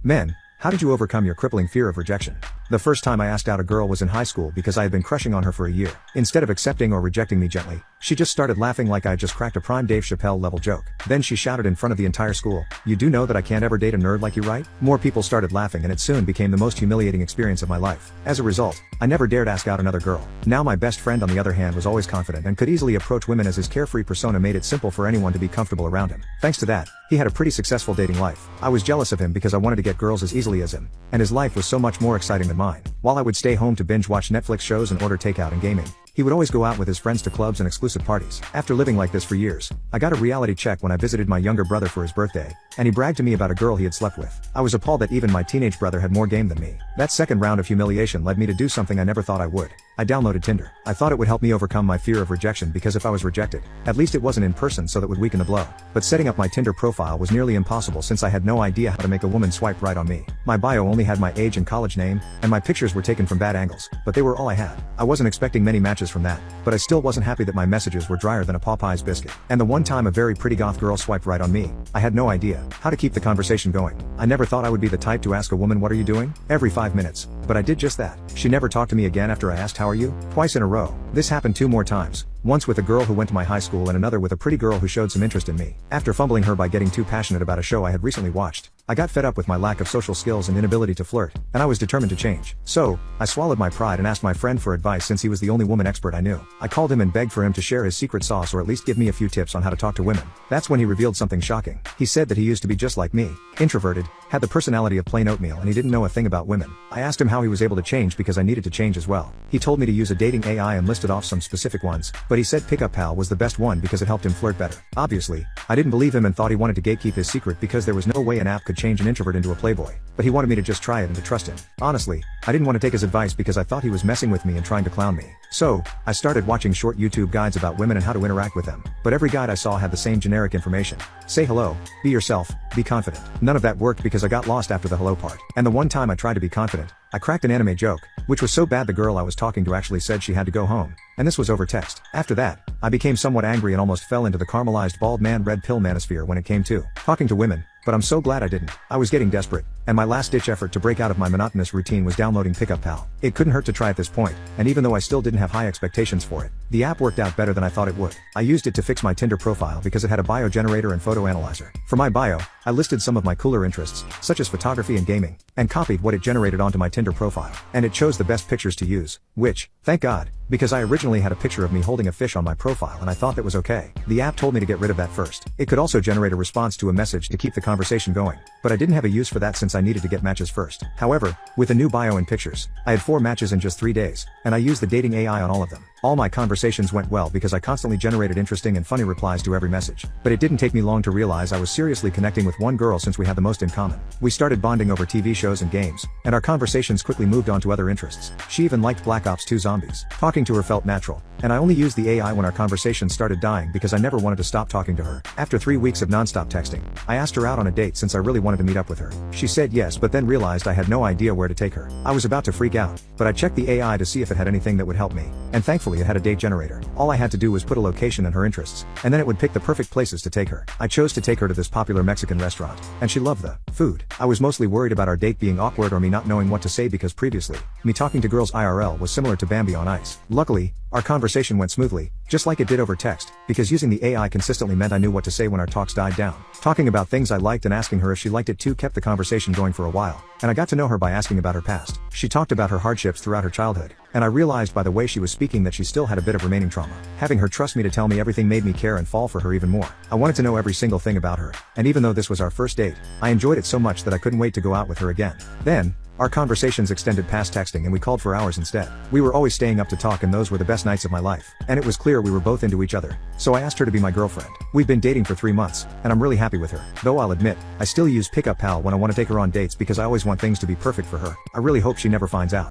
Men, how did you overcome your crippling fear of rejection? The first time I asked out a girl was in high school because I had been crushing on her for a year. Instead of accepting or rejecting me gently, she just started laughing like I had just cracked a prime Dave Chappelle level joke. Then she shouted in front of the entire school, "You do know that I can't ever date a nerd like you, right?" More people started laughing and it soon became the most humiliating experience of my life. As a result, I never dared ask out another girl. Now my best friend on the other hand was always confident and could easily approach women as his carefree persona made it simple for anyone to be comfortable around him. Thanks to that, he had a pretty successful dating life. I was jealous of him because I wanted to get girls as easily as him, and his life was so much more exciting than mine. While I would stay home to binge watch Netflix shows and order takeout and gaming, he would always go out with his friends to clubs and exclusive parties. After living like this for years, I got a reality check when I visited my younger brother for his birthday, and he bragged to me about a girl he had slept with. I was appalled that even my teenage brother had more game than me. That second round of humiliation led me to do something I never thought I would. I downloaded Tinder. I thought it would help me overcome my fear of rejection because if I was rejected, at least it wasn't in person so that would weaken the blow. But setting up my Tinder profile was nearly impossible since I had no idea how to make a woman swipe right on me. My bio only had my age and college name, and my pictures were taken from bad angles, but they were all I had. I wasn't expecting many matches from that, but I still wasn't happy that my messages were drier than a Popeye's biscuit. And the one time a very pretty goth girl swiped right on me, I had no idea how to keep the conversation going. I never thought I would be the type to ask a woman, "What are you doing?" every 5 minutes, but I did just that. She never talked to me again after I asked, "How are you?" twice in a row. This happened 2 more times. Once with a girl who went to my high school and another with a pretty girl who showed some interest in me. After fumbling her by getting too passionate about a show I had recently watched, I got fed up with my lack of social skills and inability to flirt, and I was determined to change. So, I swallowed my pride and asked my friend for advice since he was the only woman expert I knew. I called him and begged for him to share his secret sauce or at least give me a few tips on how to talk to women. That's when he revealed something shocking. He said that he used to be just like me, introverted, had the personality of plain oatmeal and he didn't know a thing about women. I asked him how he was able to change because I needed to change as well. He told me to use a dating AI and listed off some specific ones, but he said Pickup Pal was the best one because it helped him flirt better. Obviously, I didn't believe him and thought he wanted to gatekeep his secret because there was no way an app could change an introvert into a playboy. But he wanted me to just try it and to trust him. Honestly, I didn't want to take his advice because I thought he was messing with me and trying to clown me. So, I started watching short YouTube guides about women and how to interact with them. But every guide I saw had the same generic information. Say hello, be yourself, be confident. None of that worked because I got lost after the hello part. And the one time I tried to be confident, I cracked an anime joke, which was so bad the girl I was talking to actually said she had to go home. And this was over text. After that, I became somewhat angry and almost fell into the caramelized bald man red pill manosphere when it came to talking to women, but I'm so glad I didn't. I was getting desperate, and my last-ditch effort to break out of my monotonous routine was downloading Pickup Pal. It couldn't hurt to try at this point, and even though I still didn't have high expectations for it, the app worked out better than I thought it would. I used it to fix my Tinder profile because it had a bio generator and photo analyzer. For my bio, I listed some of my cooler interests, such as photography and gaming, and copied what it generated onto my Tinder profile. And it chose the best pictures to use, which, thank God, because I originally had a picture of me holding a fish on my profile and I thought that was okay. The app told me to get rid of that first. It could also generate a response to a message to keep the conversation going, but I didn't have a use for that since I needed to get matches first. However, with a new bio and pictures, I had 4 matches in just 3 days, and I used the dating AI on all of them. All my conversations went well because I constantly generated interesting and funny replies to every message. But it didn't take me long to realize I was seriously connecting with one girl since we had the most in common. We started bonding over TV shows and games, and our conversations quickly moved on to other interests. She even liked Black Ops 2 Zombies. Talking to her felt natural, and I only used the AI when our conversations started dying because I never wanted to stop talking to her. After 3 weeks of non-stop texting, I asked her out on a date since I really wanted to meet up with her. She said yes, but then realized I had no idea where to take her. I was about to freak out, but I checked the AI to see if it had anything that would help me, and thankfully it had a date generator. All I had to do was put a location and her interests, and then it would pick the perfect places to take her. I chose to take her to this popular Mexican restaurant, and she loved the food. I was mostly worried about our date being awkward or me not knowing what to say because previously, me talking to girls IRL was similar to Bambi on ice. Luckily, our conversation went smoothly, just like it did over text, because using the AI consistently meant I knew what to say when our talks died down. Talking about things I liked and asking her if she liked it too kept the conversation going for a while, and I got to know her by asking about her past. She talked about her hardships throughout her childhood, and I realized by the way she was speaking that she still had a bit of remaining trauma. Having her trust me to tell me everything made me care and fall for her even more. I wanted to know every single thing about her, and even though this was our first date, I enjoyed it so much that I couldn't wait to go out with her again. Then, our conversations extended past texting and we called for hours instead. We were always staying up to talk and those were the best nights of my life. And it was clear we were both into each other. So I asked her to be my girlfriend. We've been dating for 3 months, and I'm really happy with her. Though I'll admit, I still use Pickup Pal when I want to take her on dates because I always want things to be perfect for her. I really hope she never finds out.